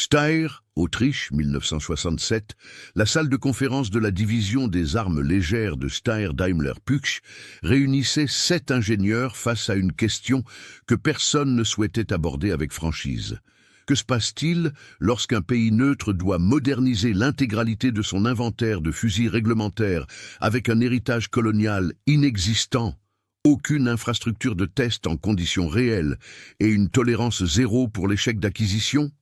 Steyr, Autriche, 1967, la salle de conférence de la division des armes légères de Steyr-Daimler-Puch réunissait 7 ingénieurs face à une question que personne ne souhaitait aborder avec franchise. Que se passe-t-il lorsqu'un pays neutre doit moderniser l'intégralité de son inventaire de fusils réglementaires avec un héritage colonial inexistant, aucune infrastructure de test en conditions réelles et une tolérance zéro pour l'échec d'acquisition?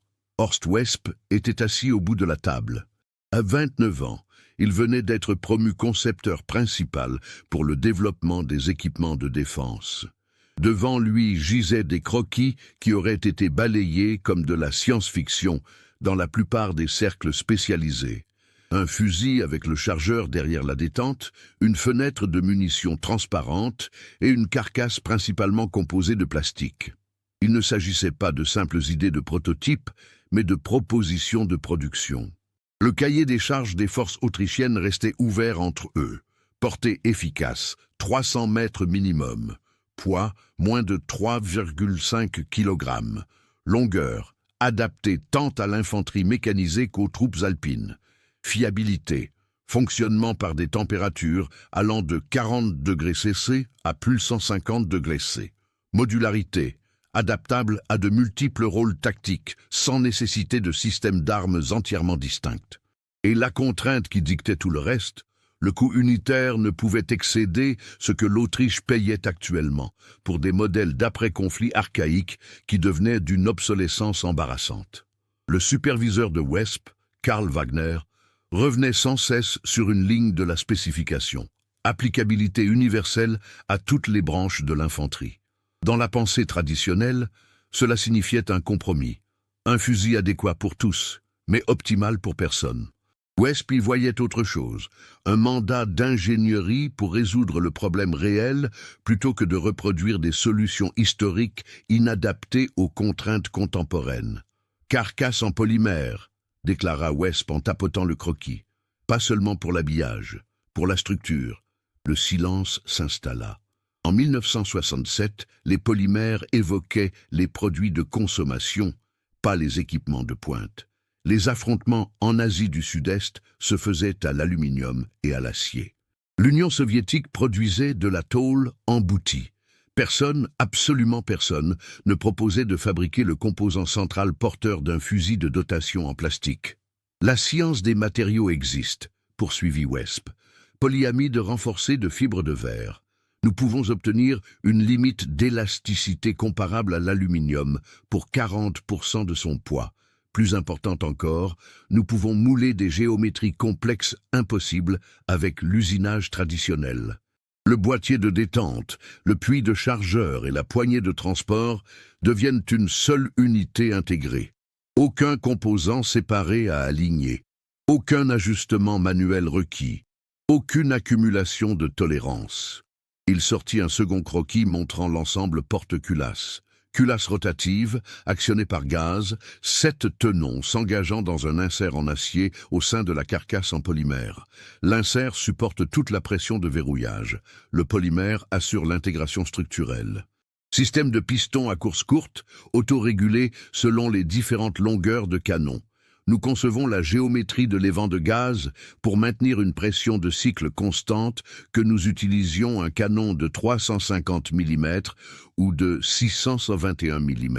Horst Wesp était assis au bout de la table. À 29 ans, il venait d'être promu concepteur principal pour le développement des équipements de défense. Devant lui gisaient des croquis qui auraient été balayés comme de la science-fiction dans la plupart des cercles spécialisés. Un fusil avec le chargeur derrière la détente, une fenêtre de munitions transparente et une carcasse principalement composée de plastique. Il ne s'agissait pas de simples idées de prototypes, mais de propositions de production. Le cahier des charges des forces autrichiennes restait ouvert entre eux. Portée efficace, 300 mètres minimum. Poids, moins de 3,5 kg. Longueur, adaptée tant à l'infanterie mécanisée qu'aux troupes alpines. Fiabilité, fonctionnement par des températures allant de 40 degrés C à plus 150 degrés C. Modularité, adaptable à de multiples rôles tactiques, sans nécessité de système d'armes entièrement distincts. Et la contrainte qui dictait tout le reste, le coût unitaire ne pouvait excéder ce que l'Autriche payait actuellement, pour des modèles d'après-conflit archaïques qui devenaient d'une obsolescence embarrassante. Le superviseur de Wesp, Karl Wagner, revenait sans cesse sur une ligne de la spécification, applicabilité universelle à toutes les branches de l'infanterie. Dans la pensée traditionnelle, cela signifiait un compromis, un fusil adéquat pour tous, mais optimal pour personne. Wesp y voyait autre chose, un mandat d'ingénierie pour résoudre le problème réel plutôt que de reproduire des solutions historiques inadaptées aux contraintes contemporaines. Carcasse en polymère, déclara Wesp en tapotant le croquis. Pas seulement pour l'habillage, pour la structure. Le silence s'installa. En 1967, les polymères évoquaient les produits de consommation, pas les équipements de pointe. Les affrontements en Asie du Sud-Est se faisaient à l'aluminium et à l'acier. L'Union soviétique produisait de la tôle emboutie. Personne, absolument personne, ne proposait de fabriquer le composant central porteur d'un fusil de dotation en plastique. La science des matériaux existe, poursuivit Wesp. Polyamide renforcé de fibres de verre. Nous pouvons obtenir une limite d'élasticité comparable à l'aluminium pour 40% de son poids. Plus important encore, nous pouvons mouler des géométries complexes impossibles avec l'usinage traditionnel. Le boîtier de détente, le puits de chargeur et la poignée de transport deviennent une seule unité intégrée. Aucun composant séparé à aligner, aucun ajustement manuel requis, aucune accumulation de tolérance. Il sortit un second croquis montrant l'ensemble porte-culasse. Culasse rotative, actionnée par gaz, 7 tenons s'engageant dans un insert en acier au sein de la carcasse en polymère. L'insert supporte toute la pression de verrouillage. Le polymère assure l'intégration structurelle. Système de pistons à course courte, autorégulé selon les différentes longueurs de canon. Nous concevons la géométrie de l'évent de gaz pour maintenir une pression de cycle constante que nous utilisions un canon de 350 mm ou de 621 mm.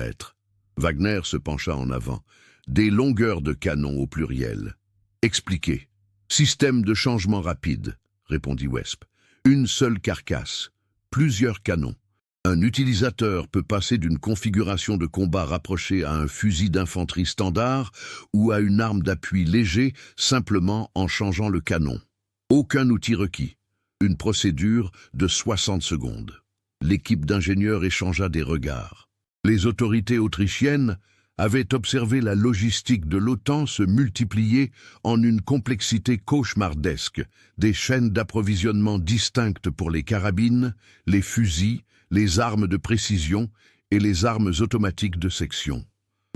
Wagner se pencha en avant. Des longueurs de canon au pluriel. Expliquez. Système de changement rapide, répondit Wesp. Une seule carcasse, plusieurs canons. Un utilisateur peut passer d'une configuration de combat rapprochée à un fusil d'infanterie standard ou à une arme d'appui léger simplement en changeant le canon. Aucun outil requis. Une procédure de 60 secondes. L'équipe d'ingénieurs échangea des regards. Les autorités autrichiennes avaient observé la logistique de l'OTAN se multiplier en une complexité cauchemardesque, des chaînes d'approvisionnement distinctes pour les carabines, les fusils, les armes de précision et les armes automatiques de section.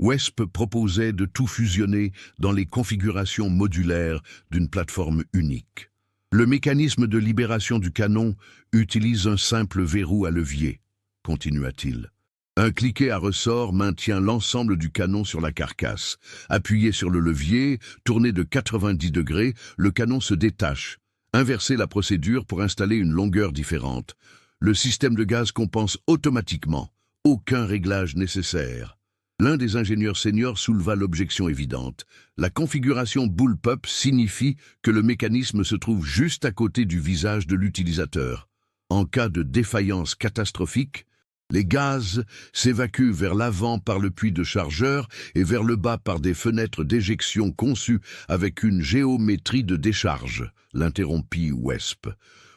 Wesp proposait de tout fusionner dans les configurations modulaires d'une plateforme unique. Le mécanisme de libération du canon utilise un simple verrou à levier, continua-t-il. Un cliquet à ressort maintient l'ensemble du canon sur la carcasse. Appuyez sur le levier, tournez de 90 degrés, le canon se détache. Inversez la procédure pour installer une longueur différente. Le système de gaz compense automatiquement. Aucun réglage nécessaire. L'un des ingénieurs seniors souleva l'objection évidente. La configuration bullpup signifie que le mécanisme se trouve juste à côté du visage de l'utilisateur. En cas de défaillance catastrophique, les gaz s'évacuent vers l'avant par le puits de chargeur et vers le bas par des fenêtres d'éjection conçues avec une géométrie de décharge, l'interrompit Wesp.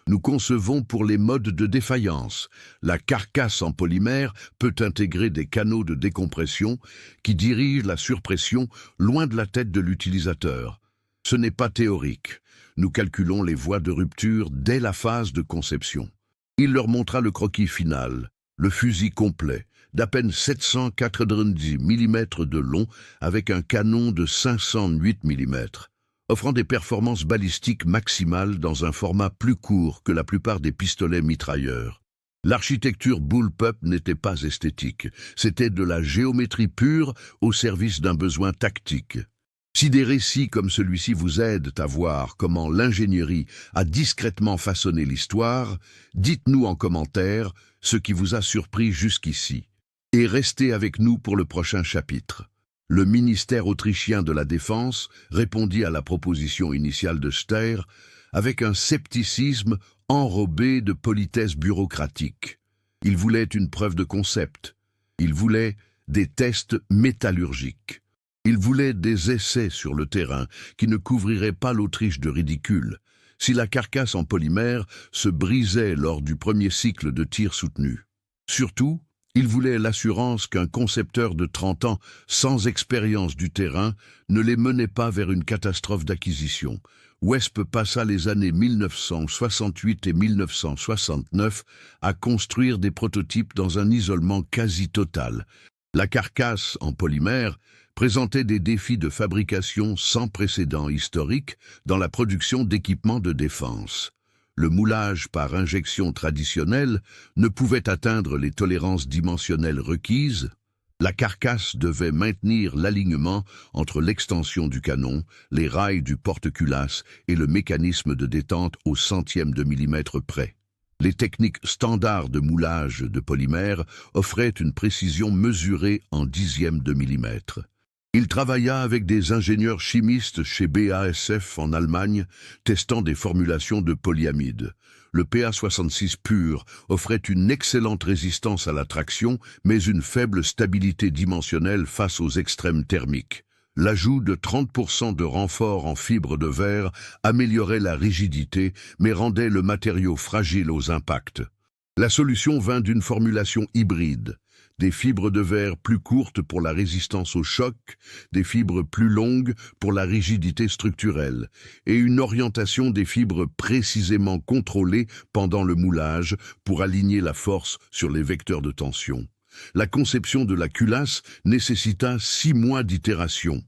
Nous concevons pour les modes de défaillance. La carcasse en polymère peut intégrer des canaux de décompression qui dirigent la surpression loin de la tête de l'utilisateur. Ce n'est pas théorique. Nous calculons les voies de rupture dès la phase de conception. Il leur montra le croquis final. Le fusil complet, d'à peine 790 mm de long avec un canon de 508 mm, offrant des performances balistiques maximales dans un format plus court que la plupart des pistolets mitrailleurs. L'architecture bullpup n'était pas esthétique, c'était de la géométrie pure au service d'un besoin tactique. Si des récits comme celui-ci vous aident à voir comment l'ingénierie a discrètement façonné l'histoire, dites-nous en commentaire ce qui vous a surpris jusqu'ici. Et restez avec nous pour le prochain chapitre. Le ministère autrichien de la Défense répondit à la proposition initiale de Steyr avec un scepticisme enrobé de politesse bureaucratique. Il voulait une preuve de concept. Il voulait des tests métallurgiques. Il voulait des essais sur le terrain qui ne couvriraient pas l'Autriche de ridicule. Si la carcasse en polymère se brisait lors du premier cycle de tir soutenu. Surtout, il voulait l'assurance qu'un concepteur de 30 ans sans expérience du terrain ne les menait pas vers une catastrophe d'acquisition. Wesp passa les années 1968 et 1969 à construire des prototypes dans un isolement quasi total. La carcasse en polymère présentait des défis de fabrication sans précédent historique dans la production d'équipements de défense. Le moulage par injection traditionnelle ne pouvait atteindre les tolérances dimensionnelles requises. La carcasse devait maintenir l'alignement entre l'extension du canon, les rails du porte-culasse et le mécanisme de détente au centième de millimètre près. Les techniques standards de moulage de polymère offraient une précision mesurée en dixièmes de millimètre. Il travailla avec des ingénieurs chimistes chez BASF en Allemagne, testant des formulations de polyamide. Le PA66 pur offrait une excellente résistance à la traction, mais une faible stabilité dimensionnelle face aux extrêmes thermiques. L'ajout de 30% de renfort en fibre de verre améliorait la rigidité, mais rendait le matériau fragile aux impacts. La solution vint d'une formulation hybride. Des fibres de verre plus courtes pour la résistance au choc, des fibres plus longues pour la rigidité structurelle, et une orientation des fibres précisément contrôlée pendant le moulage pour aligner la force sur les vecteurs de tension. La conception de la culasse nécessita 6 mois d'itération.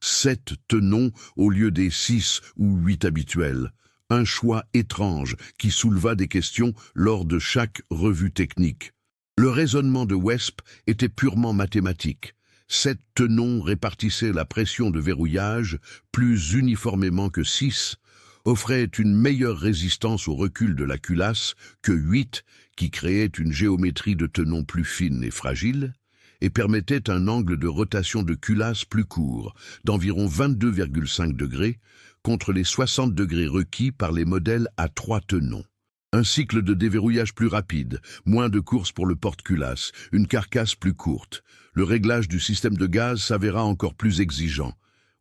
7 tenons au lieu des 6 ou 8 habituels. Un choix étrange qui souleva des questions lors de chaque revue technique. Le raisonnement de Wesp était purement mathématique. 7 tenons répartissaient la pression de verrouillage plus uniformément que 6, offraient une meilleure résistance au recul de la culasse que 8, qui créait une géométrie de tenons plus fine et fragile, et permettait un angle de rotation de culasse plus court, d'environ 22,5 degrés, contre les 60 degrés requis par les modèles à 3 tenons. Un cycle de déverrouillage plus rapide, moins de courses pour le porte-culasse, une carcasse plus courte. Le réglage du système de gaz s'avéra encore plus exigeant.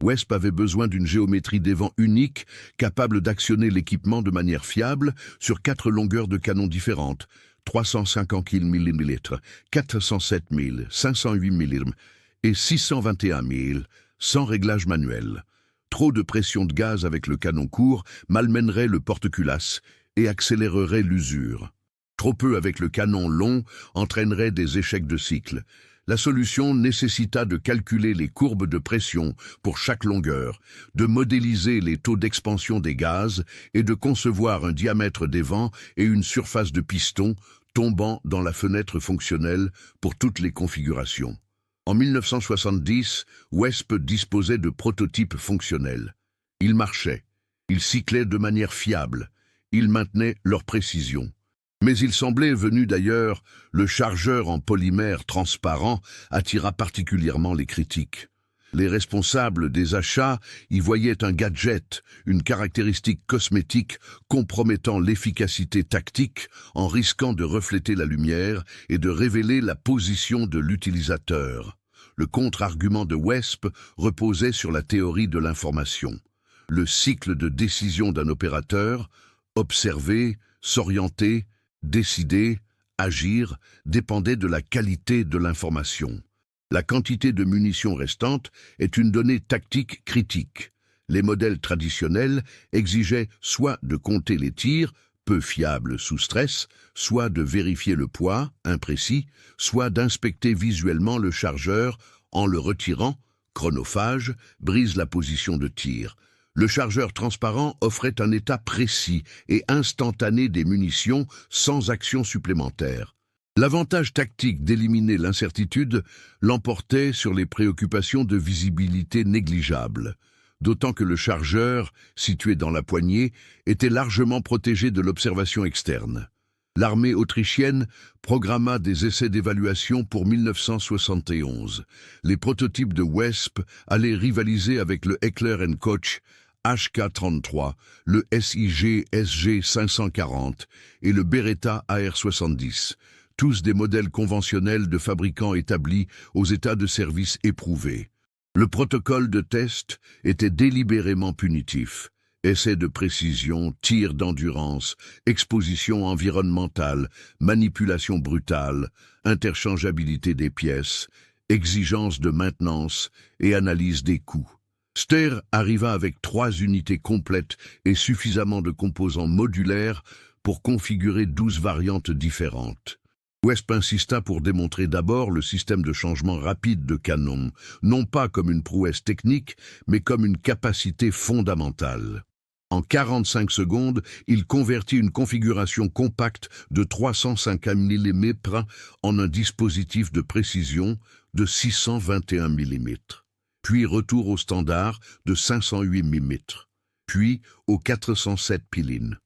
Wesp avait besoin d'une géométrie des vents unique, capable d'actionner l'équipement de manière fiable sur 4 longueurs de canon différentes, 350 mm, 407 000, 508 mm et 621 000, sans réglage manuel. Trop de pression de gaz avec le canon court malmènerait le porte-culasse et accélérerait l'usure. Trop peu avec le canon long entraînerait des échecs de cycle. La solution nécessita de calculer les courbes de pression pour chaque longueur, de modéliser les taux d'expansion des gaz et de concevoir un diamètre des vents et une surface de piston, tombant dans la fenêtre fonctionnelle pour toutes les configurations. En 1970, WESP disposait de prototypes fonctionnels. Ils marchaient, ils cyclaient de manière fiable, ils maintenaient leur précision. Mais il semblait venu d'ailleurs, le chargeur en polymère transparent attira particulièrement les critiques. Les responsables des achats y voyaient un gadget, une caractéristique cosmétique compromettant l'efficacité tactique en risquant de refléter la lumière et de révéler la position de l'utilisateur. Le contre-argument de WESP reposait sur la théorie de l'information. Le cycle de décision d'un opérateur, observer, s'orienter, décider, agir, dépendait de la qualité de l'information. La quantité de munitions restantes est une donnée tactique critique. Les modèles traditionnels exigeaient soit de compter les tirs, peu fiables sous stress, soit de vérifier le poids, imprécis, soit d'inspecter visuellement le chargeur en le retirant, chronophage, brise la position de tir. Le chargeur transparent offrait un état précis et instantané des munitions sans action supplémentaire. L'avantage tactique d'éliminer l'incertitude l'emportait sur les préoccupations de visibilité négligeable, d'autant que le chargeur, situé dans la poignée, était largement protégé de l'observation externe. L'armée autrichienne programma des essais d'évaluation pour 1971. Les prototypes de WESP allaient rivaliser avec le Heckler & Koch HK-33, le SIG SG-540 et le Beretta AR-70. Tous des modèles conventionnels de fabricants établis aux états de service éprouvés. Le protocole de test était délibérément punitif. Essais de précision, tirs d'endurance, exposition environnementale, manipulation brutale, interchangeabilité des pièces, exigence de maintenance et analyse des coûts. Steyr arriva avec 3 unités complètes et suffisamment de composants modulaires pour configurer 12 variantes différentes. WESP insista pour démontrer d'abord le système de changement rapide de canon, non pas comme une prouesse technique, mais comme une capacité fondamentale. En 45 secondes, il convertit une configuration compacte de 305 mm en un dispositif de précision de 621 mm. Puis retour au standard de 508 mm, puis au 407 pilines.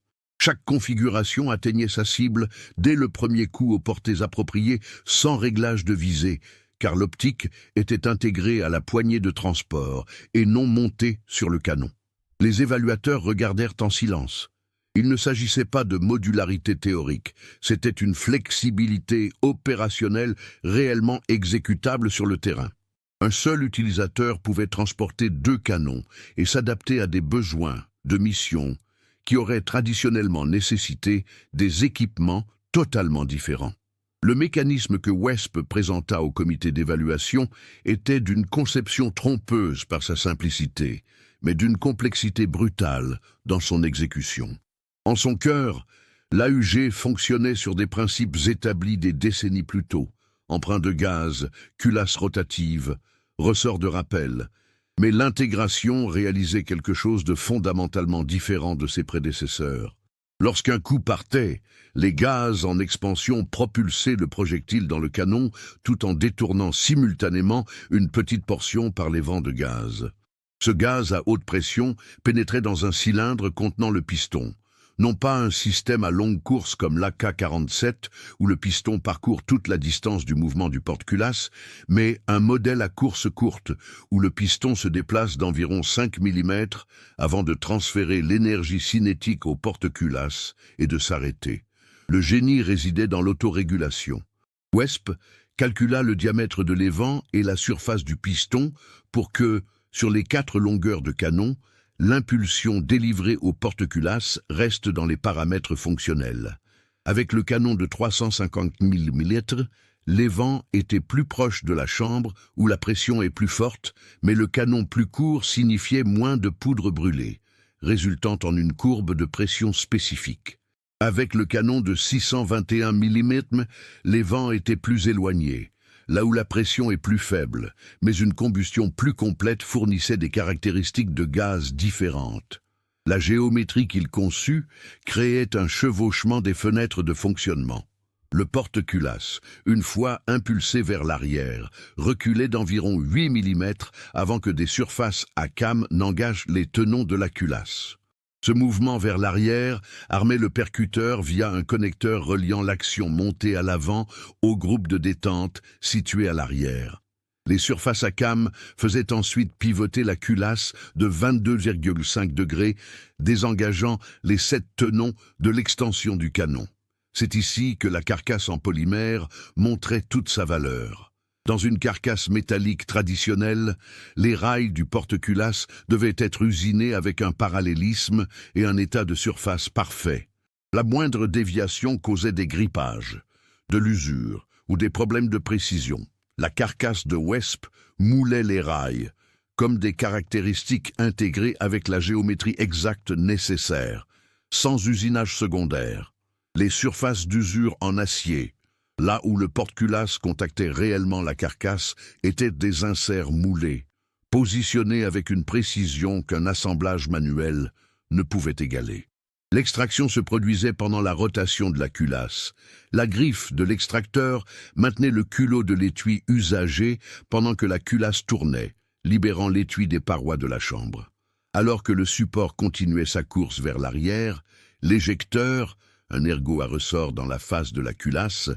Chaque configuration atteignait sa cible dès le premier coup aux portées appropriées sans réglage de visée, car l'optique était intégrée à la poignée de transport et non montée sur le canon. Les évaluateurs regardèrent en silence. Il ne s'agissait pas de modularité théorique, c'était une flexibilité opérationnelle réellement exécutable sur le terrain. Un seul utilisateur pouvait transporter 2 canons et s'adapter à des besoins de mission qui auraient traditionnellement nécessité des équipements totalement différents. Le mécanisme que WESP présenta au comité d'évaluation était d'une conception trompeuse par sa simplicité, mais d'une complexité brutale dans son exécution. En son cœur, l'AUG fonctionnait sur des principes établis des décennies plus tôt, emprunt de gaz, culasse rotative, ressort de rappel, mais l'intégration réalisait quelque chose de fondamentalement différent de ses prédécesseurs. Lorsqu'un coup partait, les gaz en expansion propulsaient le projectile dans le canon tout en détournant simultanément une petite portion par les vents de gaz. Ce gaz à haute pression pénétrait dans un cylindre contenant le piston. Non pas un système à longue course comme l'AK-47 où le piston parcourt toute la distance du mouvement du porte-culasse, mais un modèle à course courte où le piston se déplace d'environ 5 mm avant de transférer l'énergie cinétique au porte-culasse et de s'arrêter. Le génie résidait dans l'autorégulation. WESP calcula le diamètre de l'évent et la surface du piston pour que, sur les 4 longueurs de canon, l'impulsion délivrée au porte-culasse reste dans les paramètres fonctionnels. Avec le canon de 350 mm, l'évent était plus proche de la chambre où la pression est plus forte, mais le canon plus court signifiait moins de poudre brûlée, résultant en une courbe de pression spécifique. Avec le canon de 621 mm, l'évent était plus éloigné, là où la pression est plus faible, mais une combustion plus complète fournissait des caractéristiques de gaz différentes. La géométrie qu'il conçut créait un chevauchement des fenêtres de fonctionnement. Le porte-culasse, une fois impulsé vers l'arrière, reculait d'environ 8 mm avant que des surfaces à cam n'engagent les tenons de la culasse. Ce mouvement vers l'arrière armait le percuteur via un connecteur reliant l'action montée à l'avant au groupe de détente situé à l'arrière. Les surfaces à cam faisaient ensuite pivoter la culasse de 22,5 degrés, désengageant les 7 tenons de l'extension du canon. C'est ici que la carcasse en polymère montrait toute sa valeur. Dans une carcasse métallique traditionnelle, les rails du porte-culasse devaient être usinés avec un parallélisme et un état de surface parfait. La moindre déviation causait des grippages, de l'usure ou des problèmes de précision. La carcasse de Wesp moulait les rails, comme des caractéristiques intégrées avec la géométrie exacte nécessaire, sans usinage secondaire. Les surfaces d'usure en acier, là où le porte-culasse contactait réellement la carcasse, étaient des inserts moulés, positionnés avec une précision qu'un assemblage manuel ne pouvait égaler. L'extraction se produisait pendant la rotation de la culasse. La griffe de l'extracteur maintenait le culot de l'étui usagé pendant que la culasse tournait, libérant l'étui des parois de la chambre. Alors que le support continuait sa course vers l'arrière, l'éjecteur, un ergot à ressort dans la face de la culasse,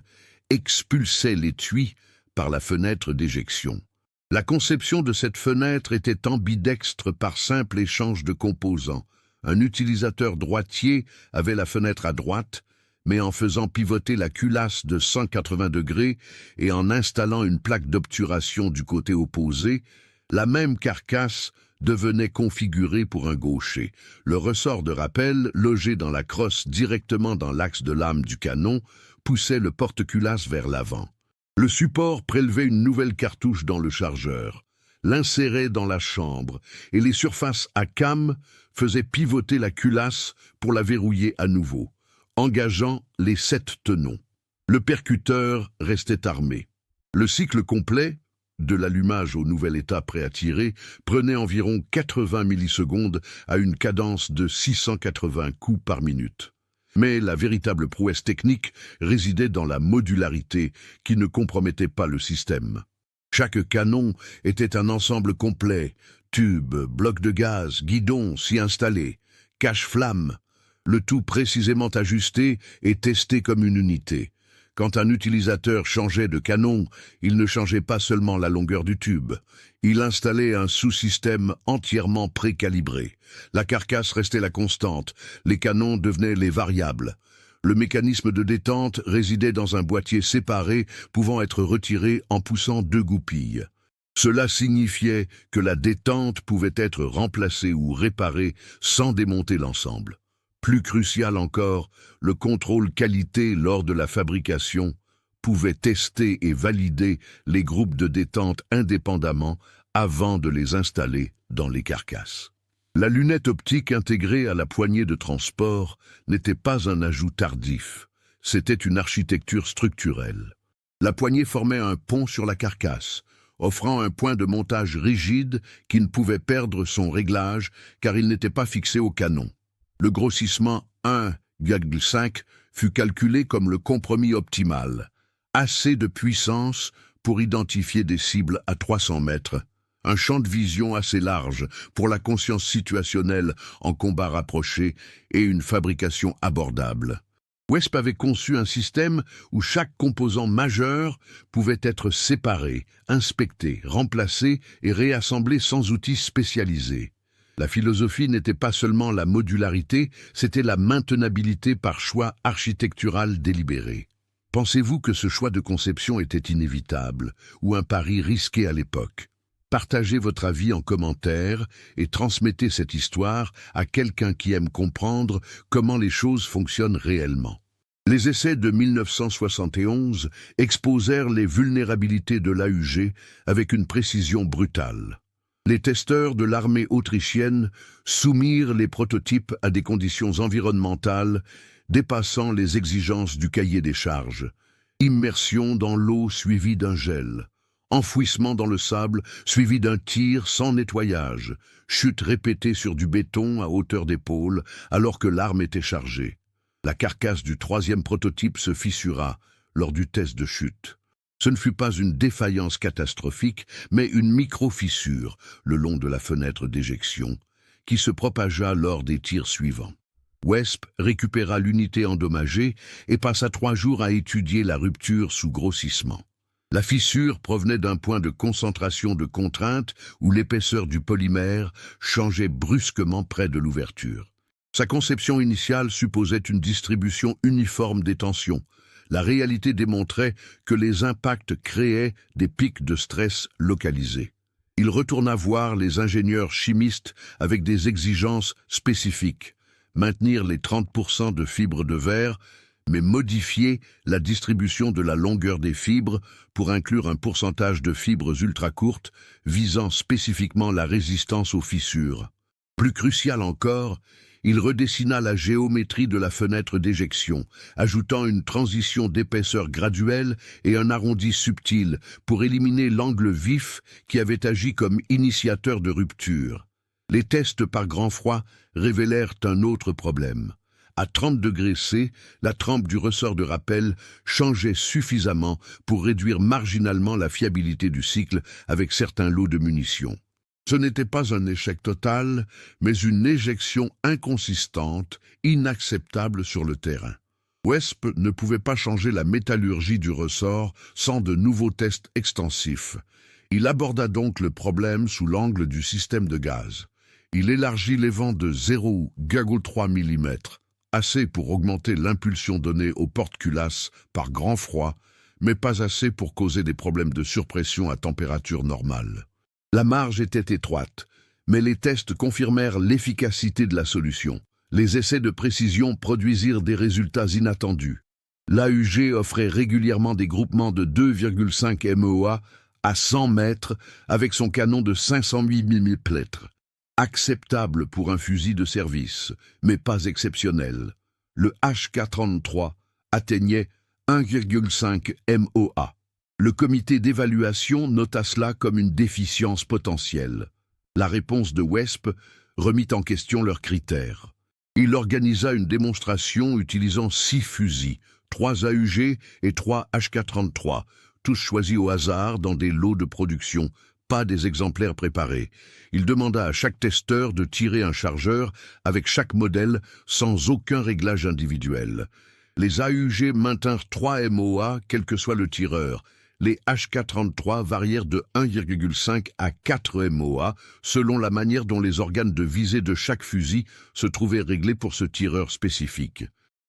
expulsait l'étui par la fenêtre d'éjection. La conception de cette fenêtre était ambidextre par simple échange de composants. Un utilisateur droitier avait la fenêtre à droite, mais en faisant pivoter la culasse de 180 degrés et en installant une plaque d'obturation du côté opposé, la même carcasse devenait configurée pour un gaucher. Le ressort de rappel, logé dans la crosse directement dans l'axe de lame du canon, poussait le porte-culasse vers l'avant. Le support prélevait une nouvelle cartouche dans le chargeur, l'insérait dans la chambre, et les surfaces à cam faisaient pivoter la culasse pour la verrouiller à nouveau, engageant les 7 tenons. Le percuteur restait armé. Le cycle complet, de l'allumage au nouvel état prêt à tirer, prenait environ 80 millisecondes à une cadence de 680 coups par minute. Mais la véritable prouesse technique résidait dans la modularité qui ne compromettait pas le système. Chaque canon était un ensemble complet, tubes, blocs de gaz, guidons s'y installés, cache-flammes, le tout précisément ajusté et testé comme une unité. Quand un utilisateur changeait de canon, il ne changeait pas seulement la longueur du tube. Il installait un sous-système entièrement précalibré. La carcasse restait la constante, les canons devenaient les variables. Le mécanisme de détente résidait dans un boîtier séparé pouvant être retiré en poussant 2 goupilles. Cela signifiait que la détente pouvait être remplacée ou réparée sans démonter l'ensemble. Plus crucial encore, le contrôle qualité lors de la fabrication pouvait tester et valider les groupes de détente indépendamment avant de les installer dans les carcasses. La lunette optique intégrée à la poignée de transport n'était pas un ajout tardif, c'était une architecture structurelle. La poignée formait un pont sur la carcasse, offrant un point de montage rigide qui ne pouvait perdre son réglage car il n'était pas fixé au canon. Le grossissement 1,5 fut calculé comme le compromis optimal, assez de puissance pour identifier des cibles à 300 mètres, un champ de vision assez large pour la conscience situationnelle en combat rapproché et une fabrication abordable. Wesp avait conçu un système où chaque composant majeur pouvait être séparé, inspecté, remplacé et réassemblé sans outils spécialisés. La philosophie n'était pas seulement la modularité, c'était la maintenabilité par choix architectural délibéré. Pensez-vous que ce choix de conception était inévitable ou un pari risqué à l'époque? Partagez votre avis en commentaire et transmettez cette histoire à quelqu'un qui aime comprendre comment les choses fonctionnent réellement. Les essais de 1971 exposèrent les vulnérabilités de l'AUG avec une précision brutale. Les testeurs de l'armée autrichienne soumirent les prototypes à des conditions environnementales dépassant les exigences du cahier des charges. Immersion dans l'eau suivie d'un gel, enfouissement dans le sable suivi d'un tir sans nettoyage, chute répétée sur du béton à hauteur d'épaule alors que l'arme était chargée. La carcasse du 3e prototype se fissura, lors du test de chute. Ce ne fut pas une défaillance catastrophique, mais une micro-fissure le long de la fenêtre d'éjection, qui se propagea lors des tirs suivants. Wesp récupéra l'unité endommagée et passa 3 jours à étudier la rupture sous grossissement. La fissure provenait d'un point de concentration de contrainte où l'épaisseur du polymère changeait brusquement près de l'ouverture. Sa conception initiale supposait une distribution uniforme des tensions. La réalité démontrait que les impacts créaient des pics de stress localisés. Il retourna voir les ingénieurs chimistes avec des exigences spécifiques. Maintenir les 30% de fibres de verre, mais modifier la distribution de la longueur des fibres pour inclure un pourcentage de fibres ultra courtes visant spécifiquement la résistance aux fissures. Plus crucial encore, il redessina la géométrie de la fenêtre d'éjection, ajoutant une transition d'épaisseur graduelle et un arrondi subtil pour éliminer l'angle vif qui avait agi comme initiateur de rupture. Les tests par grand froid révélèrent un autre problème. À 30 degrés C, la trempe du ressort de rappel changeait suffisamment pour réduire marginalement la fiabilité du cycle avec certains lots de munitions. Ce n'était pas un échec total, mais une éjection inconsistante, inacceptable sur le terrain. Wesp ne pouvait pas changer la métallurgie du ressort sans de nouveaux tests extensifs. Il aborda donc le problème sous l'angle du système de gaz. Il élargit les vents de 0,3 mm, assez pour augmenter l'impulsion donnée aux porte-culasses par grand froid, mais pas assez pour causer des problèmes de surpression à température normale. La marge était étroite, mais les tests confirmèrent l'efficacité de la solution. Les essais de précision produisirent des résultats inattendus. L'AUG offrait régulièrement des groupements de 2,5 MEA à 100 mètres avec son canon de 508 mm. Acceptable pour un fusil de service, mais pas exceptionnel. Le HK-33 atteignait 1,5 MOA. Le comité d'évaluation nota cela comme une déficience potentielle. La réponse de Wesp remit en question leurs critères. Il organisa une démonstration utilisant 6 fusils, 3 AUG et 3 HK-33, tous choisis au hasard dans des lots de production, pas des exemplaires préparés. Il demanda à chaque testeur de tirer un chargeur avec chaque modèle sans aucun réglage individuel. Les AUG maintinrent 3 MOA, quel que soit le tireur. Les HK-33 varièrent de 1,5 à 4 MOA selon la manière dont les organes de visée de chaque fusil se trouvaient réglés pour ce tireur spécifique.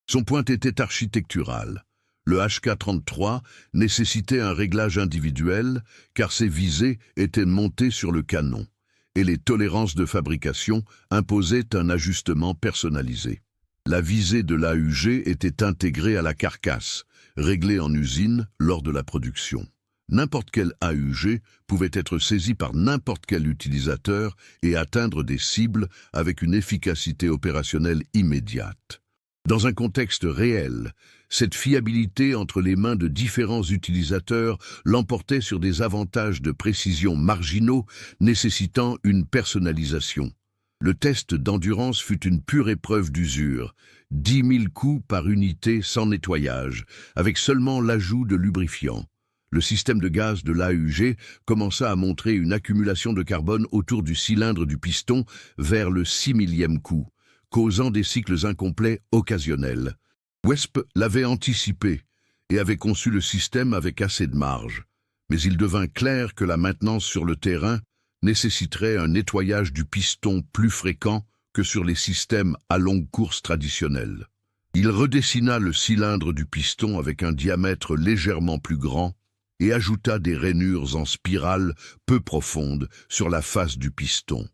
Son point était architectural. Le HK-33 nécessitait un réglage individuel car ses visées étaient montées sur le canon et les tolérances de fabrication imposaient un ajustement personnalisé. La visée de l'AUG était intégrée à la carcasse, réglée en usine lors de la production. N'importe quel AUG pouvait être saisi par n'importe quel utilisateur et atteindre des cibles avec une efficacité opérationnelle immédiate. Dans un contexte réel, cette fiabilité entre les mains de différents utilisateurs l'emportait sur des avantages de précision marginaux nécessitant une personnalisation. Le test d'endurance fut une pure épreuve d'usure, 10 000 coups par unité sans nettoyage, avec seulement l'ajout de lubrifiant. Le système de gaz de l'AUG commença à montrer une accumulation de carbone autour du cylindre du piston vers le 6 millième coup, causant des cycles incomplets occasionnels. Wesp l'avait anticipé et avait conçu le système avec assez de marge, mais il devint clair que la maintenance sur le terrain nécessiterait un nettoyage du piston plus fréquent que sur les systèmes à longue course traditionnels. Il redessina le cylindre du piston avec un diamètre légèrement plus grand et ajouta des rainures en spirale peu profondes sur la face du piston.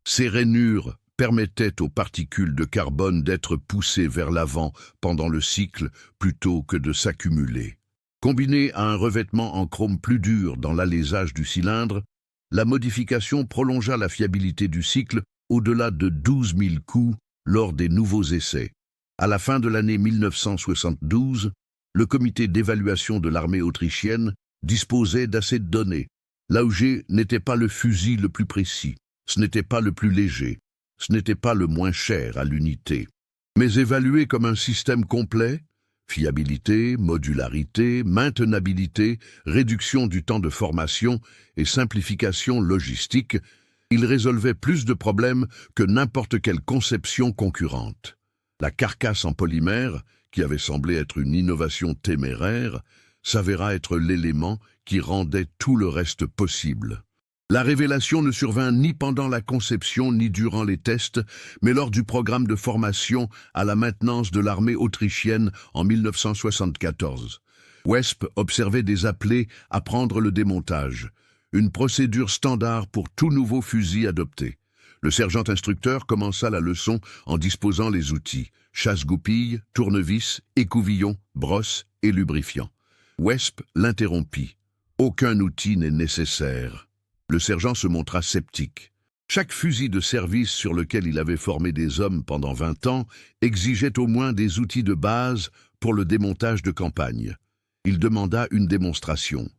Ces rainures permettaient aux particules de carbone d'être poussées vers l'avant pendant le cycle plutôt que de s'accumuler. Combiné à un revêtement en chrome plus dur dans l'alésage du cylindre, la modification prolongea la fiabilité du cycle au-delà de 12 000 coups lors des nouveaux essais. À la fin de l'année 1972, le comité d'évaluation de l'armée autrichienne disposait d'assez de données. L'AUG n'était pas le fusil le plus précis, ce n'était pas le plus léger, ce n'était pas le moins cher à l'unité. Mais évalué comme un système complet, Fiabilité, modularité, maintenabilité, réduction du temps de formation et simplification logistique, il résolvait plus de problèmes que n'importe quelle conception concurrente. La carcasse en polymère, qui avait semblé être une innovation téméraire, s'avéra être l'élément qui rendait tout le reste possible. La révélation ne survint ni pendant la conception ni durant les tests, mais lors du programme de formation à la maintenance de l'armée autrichienne en 1974. Wesp observait des appelés à prendre le démontage, une procédure standard pour tout nouveau fusil adopté. Le sergent-instructeur commença la leçon en disposant les outils, chasse-goupilles, tournevis, écouvillon, brosse et lubrifiant. Wesp l'interrompit. « Aucun outil n'est nécessaire. » Le sergent se montra sceptique. Chaque fusil de service sur lequel il avait formé des hommes pendant 20 ans exigeait au moins des outils de base pour le démontage de campagne. Il demanda une démonstration.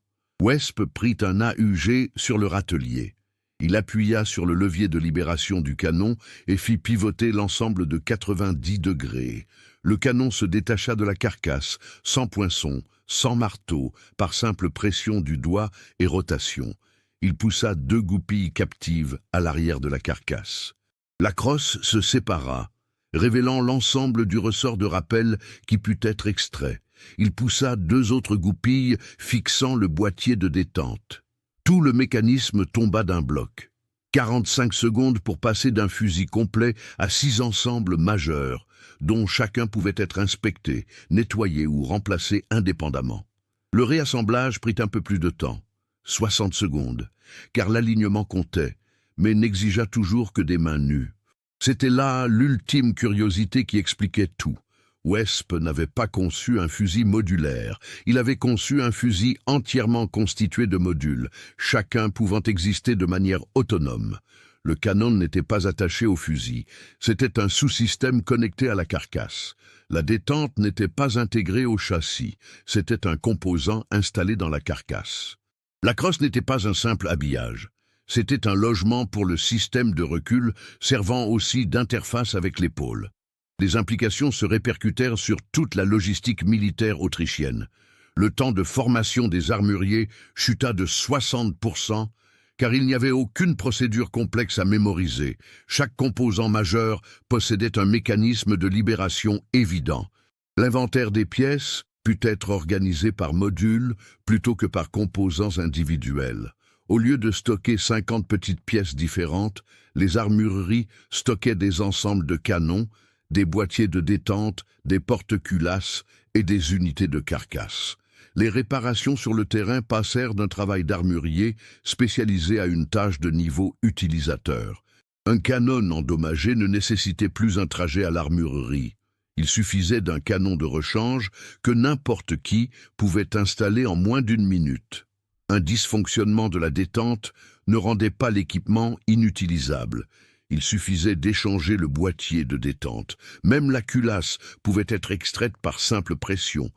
Wesp prit un AUG sur le râtelier. Il appuya sur le levier de libération du canon et fit pivoter l'ensemble de 90 degrés. Le canon se détacha de la carcasse, sans poinçon, sans marteau, par simple pression du doigt et rotation. Il poussa 2 goupilles captives à l'arrière de la carcasse. La crosse se sépara, révélant l'ensemble du ressort de rappel qui put être extrait. Il poussa 2 autres goupilles fixant le boîtier de détente. Tout le mécanisme tomba d'un bloc. 45 secondes pour passer d'un fusil complet à 6 ensembles majeurs, dont chacun pouvait être inspecté, nettoyé ou remplacé indépendamment. Le réassemblage prit un peu plus de temps. 60 secondes, car l'alignement comptait, mais n'exigea toujours que des mains nues. C'était là l'ultime curiosité qui expliquait tout. Wesp n'avait pas conçu un fusil modulaire, il avait conçu un fusil entièrement constitué de modules, chacun pouvant exister de manière autonome. Le canon n'était pas attaché au fusil, c'était un sous-système connecté à la carcasse. La détente n'était pas intégrée au châssis, c'était un composant installé dans la carcasse. La crosse n'était pas un simple habillage. C'était un logement pour le système de recul, servant aussi d'interface avec l'épaule. Les implications se répercutèrent sur toute la logistique militaire autrichienne. Le temps de formation des armuriers chuta de 60%, car il n'y avait aucune procédure complexe à mémoriser. Chaque composant majeur possédait un mécanisme de libération évident. L'inventaire des pièces put être organisé par module plutôt que par composants individuels. Au lieu de stocker 50 petites pièces différentes, les armureries stockaient des ensembles de canons, des boîtiers de détente, des porte-culasses et des unités de carcasse. Les réparations sur le terrain passèrent d'un travail d'armurier spécialisé à une tâche de niveau utilisateur. Un canon endommagé ne nécessitait plus un trajet à l'armurerie. Il suffisait d'un canon de rechange que n'importe qui pouvait installer en moins d'1 minute. Un dysfonctionnement de la détente ne rendait pas l'équipement inutilisable. Il suffisait d'échanger le boîtier de détente. Même la culasse pouvait être extraite par simple pression.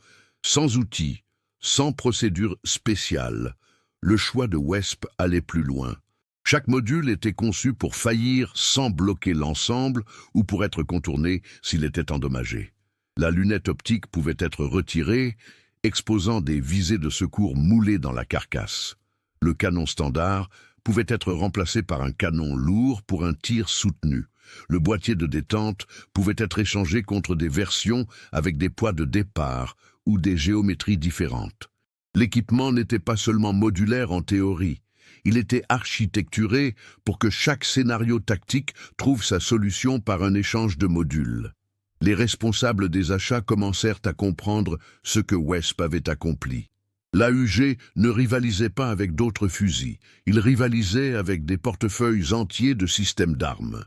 Sans outils, sans procédure spéciale, le choix de Wesp allait plus loin. Chaque module était conçu pour faillir sans bloquer l'ensemble ou pour être contourné s'il était endommagé. La lunette optique pouvait être retirée, exposant des visées de secours moulées dans la carcasse. Le canon standard pouvait être remplacé par un canon lourd pour un tir soutenu. Le boîtier de détente pouvait être échangé contre des versions avec des poids de départ ou des géométries différentes. L'équipement n'était pas seulement modulaire en théorie. Il était architecturé pour que chaque scénario tactique trouve sa solution par un échange de modules. Les responsables des achats commencèrent à comprendre ce que Wesp avait accompli. L'AUG ne rivalisait pas avec d'autres fusils, il rivalisait avec des portefeuilles entiers de systèmes d'armes.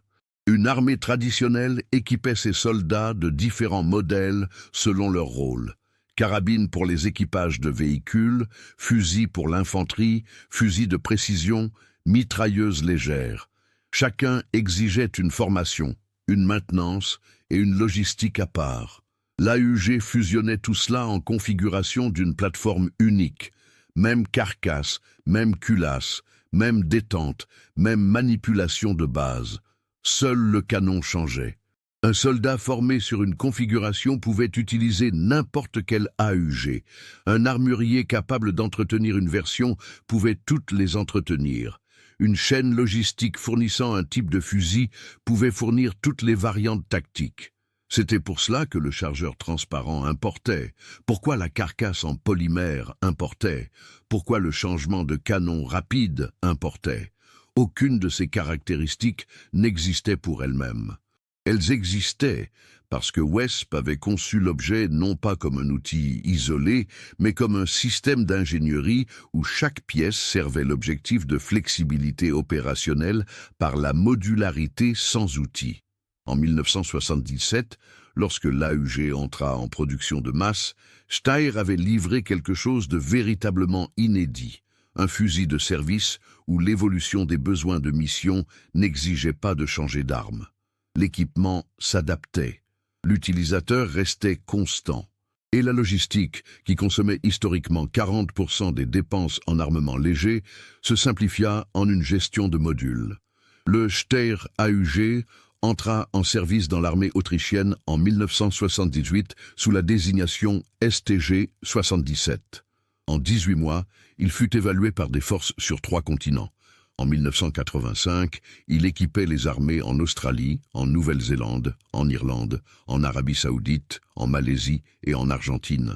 Une armée traditionnelle équipait ses soldats de différents modèles selon leur rôle. Carabines pour les équipages de véhicules, fusils pour l'infanterie, fusils de précision, mitrailleuses légères. Chacun exigeait une formation, une maintenance et une logistique à part. L'AUG fusionnait tout cela en configuration d'une plateforme unique. Même carcasse, même culasse, même détente, même manipulation de base. Seul le canon changeait. Un soldat formé sur une configuration pouvait utiliser n'importe quel AUG. Un armurier capable d'entretenir une version pouvait toutes les entretenir. Une chaîne logistique fournissant un type de fusil pouvait fournir toutes les variantes tactiques. C'était pour cela que le chargeur transparent importait. Pourquoi la carcasse en polymère importait? Pourquoi le changement de canon rapide importait? Aucune de ces caractéristiques n'existait pour elle-même. Elles existaient parce que Wesp avait conçu l'objet non pas comme un outil isolé, mais comme un système d'ingénierie où chaque pièce servait l'objectif de flexibilité opérationnelle par la modularité sans outil. En 1977, lorsque l'AUG entra en production de masse, Steyr avait livré quelque chose de véritablement inédit, un fusil de service où l'évolution des besoins de mission n'exigeait pas de changer d'arme. L'équipement s'adaptait, l'utilisateur restait constant, et la logistique, qui consommait historiquement 40% des dépenses en armement léger, se simplifia en une gestion de modules. Le Steyr AUG entra en service dans l'armée autrichienne en 1978 sous la désignation STG-77. En 18 mois, il fut évalué par des forces sur 3 continents. En 1985, il équipait les armées en Australie, en Nouvelle-Zélande, en Irlande, en Arabie Saoudite, en Malaisie et en Argentine.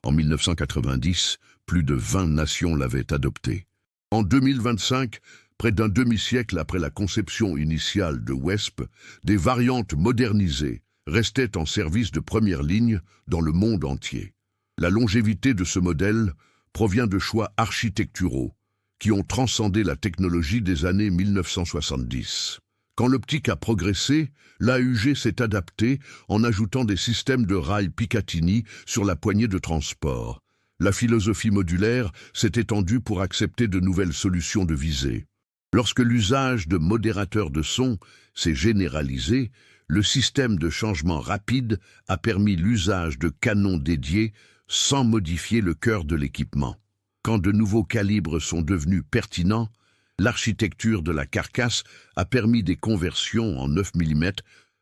En 1990, plus de 20 nations l'avaient adopté. En 2025, près d'un demi-siècle après la conception initiale de Wesp, des variantes modernisées restaient en service de première ligne dans le monde entier. La longévité de ce modèle provient de choix architecturaux qui ont transcendé la technologie des années 1970. Quand l'optique a progressé, l'AUG s'est adapté en ajoutant des systèmes de rails Picatinny sur la poignée de transport. La philosophie modulaire s'est étendue pour accepter de nouvelles solutions de visée. Lorsque l'usage de modérateurs de son s'est généralisé, le système de changement rapide a permis l'usage de canons dédiés sans modifier le cœur de l'équipement. Quand de nouveaux calibres sont devenus pertinents, l'architecture de la carcasse a permis des conversions en 9 mm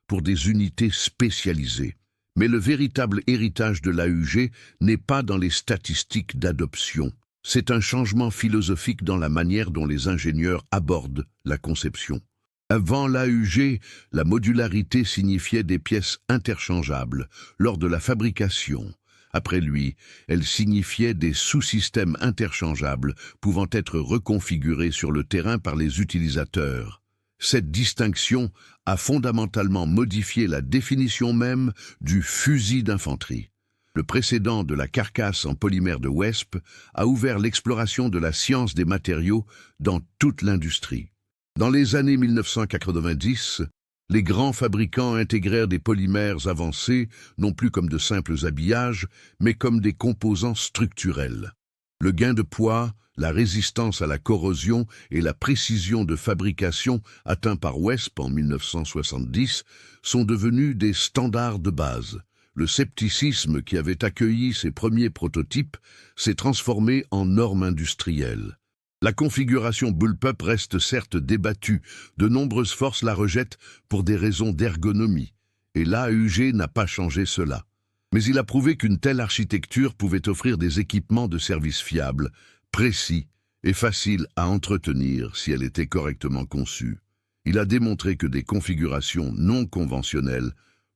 pour des unités spécialisées. Mais le véritable héritage de l'AUG n'est pas dans les statistiques d'adoption. C'est un changement philosophique dans la manière dont les ingénieurs abordent la conception. Avant l'AUG, la modularité signifiait des pièces interchangeables lors de la fabrication. Après lui, elle signifiait des sous-systèmes interchangeables pouvant être reconfigurés sur le terrain par les utilisateurs. Cette distinction a fondamentalement modifié la définition même du fusil d'infanterie. Le précédent de la carcasse en polymère de Wesp a ouvert l'exploration de la science des matériaux dans toute l'industrie. Dans les années 1990, les grands fabricants intégrèrent des polymères avancés, non plus comme de simples habillages, mais comme des composants structurels. Le gain de poids, la résistance à la corrosion et la précision de fabrication atteints par Wesp en 1970 sont devenus des standards de base. Le scepticisme qui avait accueilli ces premiers prototypes s'est transformé en norme industrielle. La configuration bullpup reste certes débattue, de nombreuses forces la rejettent pour des raisons d'ergonomie, et l'AUG n'a pas changé cela. Mais il a prouvé qu'une telle architecture pouvait offrir des équipements de service fiables, précis et faciles à entretenir si elle était correctement conçue. Il a démontré que des configurations non conventionnelles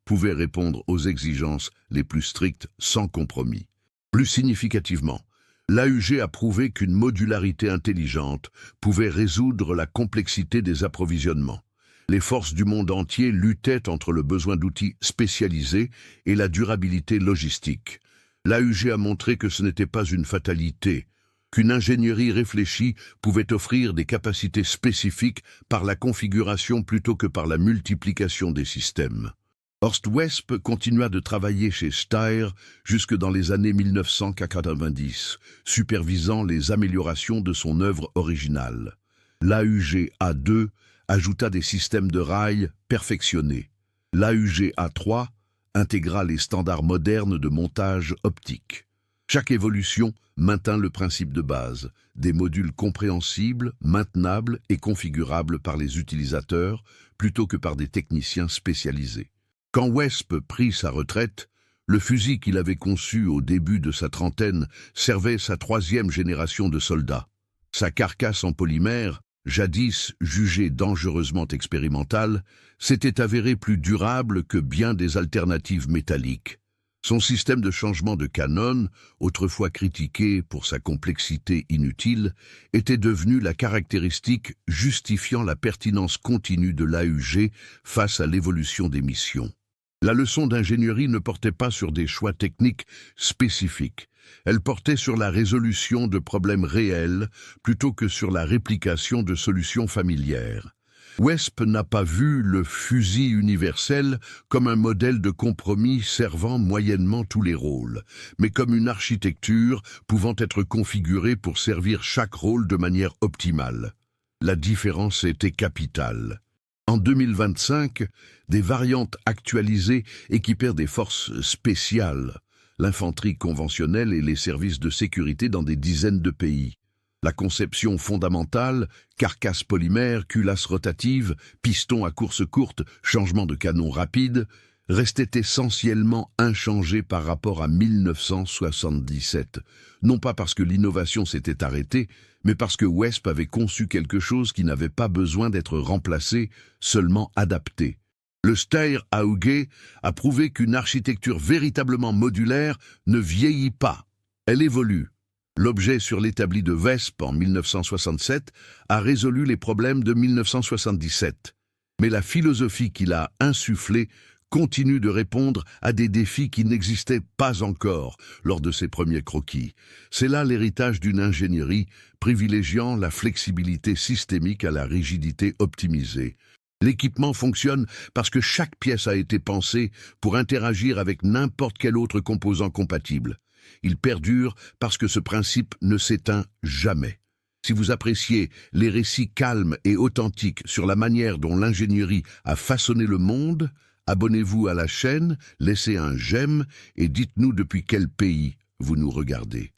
pouvaient répondre aux exigences les plus strictes sans compromis. Plus significativement, l'AUG a prouvé qu'une modularité intelligente pouvait résoudre la complexité des approvisionnements. Les forces du monde entier luttaient entre le besoin d'outils spécialisés et la durabilité logistique. L'AUG a montré que ce n'était pas une fatalité, qu'une ingénierie réfléchie pouvait offrir des capacités spécifiques par la configuration plutôt que par la multiplication des systèmes. Horst Wesp continua de travailler chez Steyr jusque dans les années 1990, supervisant les améliorations de son œuvre originale. L'AUG A2 ajouta des systèmes de rails perfectionnés. L'AUG A3 intégra les standards modernes de montage optique. Chaque évolution maintint le principe de base, des modules compréhensibles, maintenables et configurables par les utilisateurs plutôt que par des techniciens spécialisés. Quand Wesp prit sa retraite, le fusil qu'il avait conçu au début de sa trentaine servait sa troisième génération de soldats. Sa carcasse en polymère, jadis jugée dangereusement expérimentale, s'était avérée plus durable que bien des alternatives métalliques. Son système de changement de canon, autrefois critiqué pour sa complexité inutile, était devenu la caractéristique justifiant la pertinence continue de l'AUG face à l'évolution des missions. La leçon d'ingénierie ne portait pas sur des choix techniques spécifiques. Elle portait sur la résolution de problèmes réels plutôt que sur la réplication de solutions familières. Wesp n'a pas vu le fusil universel comme un modèle de compromis servant moyennement tous les rôles, mais comme une architecture pouvant être configurée pour servir chaque rôle de manière optimale. La différence était capitale. En 2025, des variantes actualisées équipèrent des forces spéciales, l'infanterie conventionnelle et les services de sécurité dans des dizaines de pays. La conception fondamentale, carcasse polymère, culasse rotative, piston à course courte, changement de canon rapide, restait essentiellement inchangée par rapport à 1977. Non pas parce que l'innovation s'était arrêtée, mais parce que Wesp avait conçu quelque chose qui n'avait pas besoin d'être remplacé, seulement adapté. Le Steyr AUG a prouvé qu'une architecture véritablement modulaire ne vieillit pas, elle évolue. L'objet sur l'établi de Wesp en 1967 a résolu les problèmes de 1977. Mais la philosophie qu'il a insufflée continue de répondre à des défis qui n'existaient pas encore lors de ses premiers croquis. C'est là l'héritage d'une ingénierie privilégiant la flexibilité systémique à la rigidité optimisée. L'équipement fonctionne parce que chaque pièce a été pensée pour interagir avec n'importe quel autre composant compatible. Il perdure parce que ce principe ne s'éteint jamais. Si vous appréciez les récits calmes et authentiques sur la manière dont l'ingénierie a façonné le monde, abonnez-vous à la chaîne, laissez un j'aime et dites-nous depuis quel pays vous nous regardez.